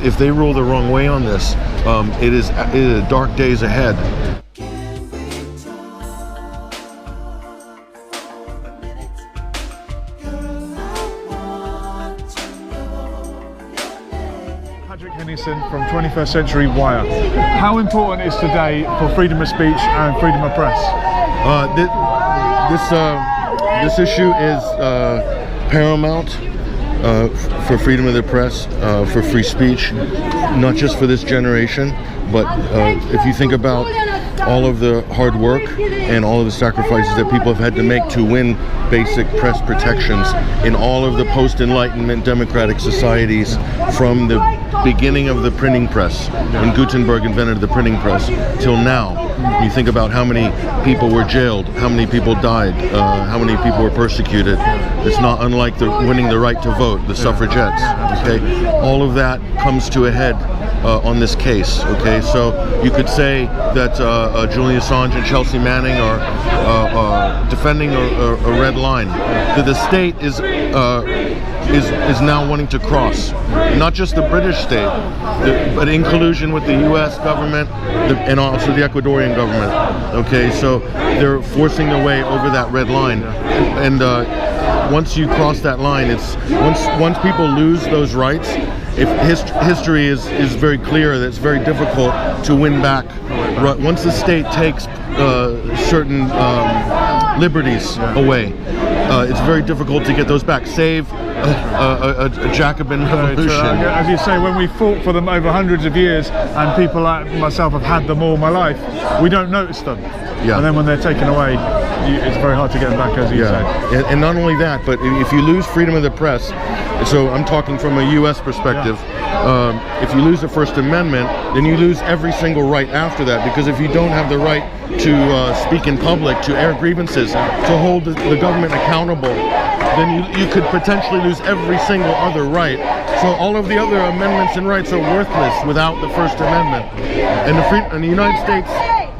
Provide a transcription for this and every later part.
If they rule the wrong way on this, it is dark days ahead. Henningsen from 21st Century Wire. How important is today for freedom of speech and freedom of press? This issue is paramount for freedom of the press, for free speech, not just for this generation, but if you think about all of the hard work and all of the sacrifices that people have had to make to win basic press protections in all of the post-Enlightenment democratic societies, from the beginning of the printing press, when Gutenberg invented the printing press, till now. You think about how many people were jailed, how many people died, how many people were persecuted. It's not unlike winning the right to vote, the suffragettes. Okay, all of that comes to a head on this case. Okay, so you could say that Julian Assange and Chelsea Manning are defending a red line that the state is now wanting to cross. Not just the British state, but in collusion with the U.S. government and also the Ecuadorian government. Okay, so they're forcing their way over that red line, and once you cross that line, it's once people lose those rights. If history is very clear that it's very difficult to win back. Once the state takes certain liberties away, it's very difficult to get those back. Save a Jacobin revolution. As you say, when we fought for them over hundreds of years, and people like myself have had them all my life, we don't notice them. Yeah. And then when they're taken away, it's very hard to get them back, as you say. And not only that, but if you lose freedom of the press, so I'm talking from a U.S. perspective, if you lose the First Amendment, then you lose every single right after that, because if you don't have the right to speak in public, to air grievances, to hold the government accountable, then you could potentially lose every single other right. So all of the other amendments and rights are worthless without the First Amendment. And the United States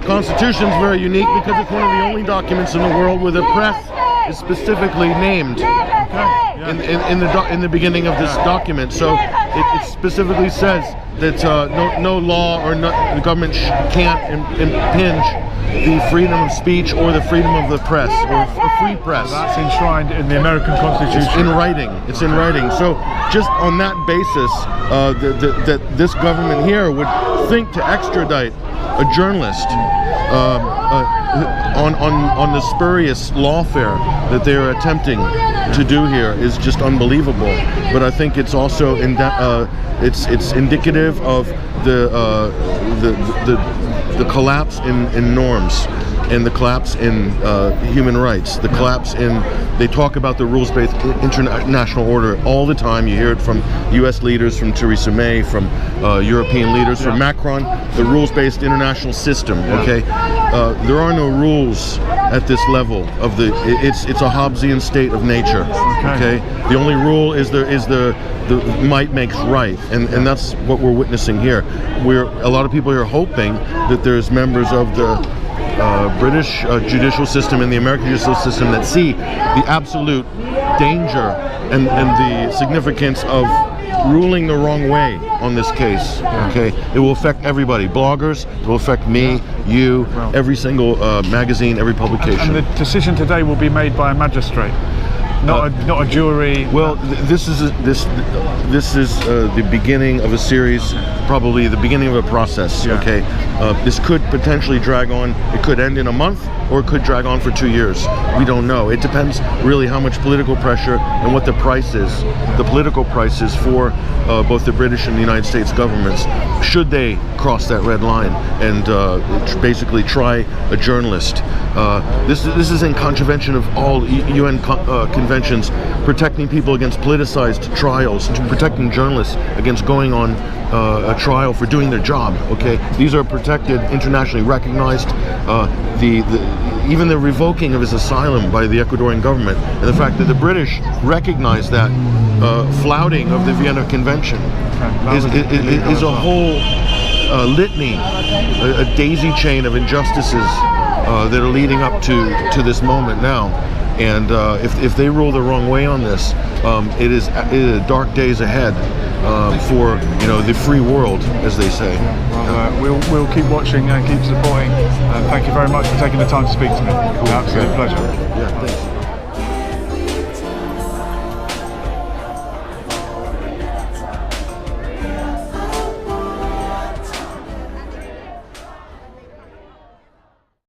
Constitution is very unique because it's one of the only documents in the world where the press is specifically named in the beginning of this document. So it specifically says that no law or the government can't impinge the freedom of speech or the freedom of the press or free press. That's enshrined in the American Constitution. It's in writing. It's in writing. So just on that basis, that this government here would think to extradite a journalist on the spurious lawfare that they are attempting to do here is just unbelievable. But I think it's also it's indicative of the collapse in norms, and the collapse in human rights, the collapse in, they talk about the rules-based international order all the time. You hear it from U.S. leaders, from Theresa May, from European leaders, from Macron, the rules-based international system, okay? There are no rules at this level of it's a Hobbesian state of nature, okay? The only rule is the might makes right, and that's what we're witnessing here. A lot of people are hoping that there's members of the British judicial system and the American judicial system that see the absolute danger and the significance of ruling the wrong way on this case. Okay, it will affect everybody. Bloggers, it will affect me, you, every single magazine, every publication. And the decision today will be made by a magistrate, not a jury. Well, this is the beginning of a series, probably the beginning of a process. Okay, this could potentially drag on. It could end in a month, or it could drag on for 2 years. We don't know. It depends really how much political pressure and what the price is, the political price is for both the British and the United States governments, should they cross that red line and basically try a journalist. This is in contravention of all UN conventions protecting people against politicized trials, protecting journalists against going on a trial for doing their job. Okay, these are protected, internationally recognized. Even the revoking of his asylum by the Ecuadorian government, and the fact that the British recognize that flouting of the Vienna Convention is a whole litany, a daisy chain of injustices that are leading up to this moment now. And if they rule the wrong way on this, it is dark days ahead. for the free world, as they say. Well, we'll keep watching and keep supporting. And thank you very much for taking the time to speak to me. Absolute pleasure. Yeah, thanks.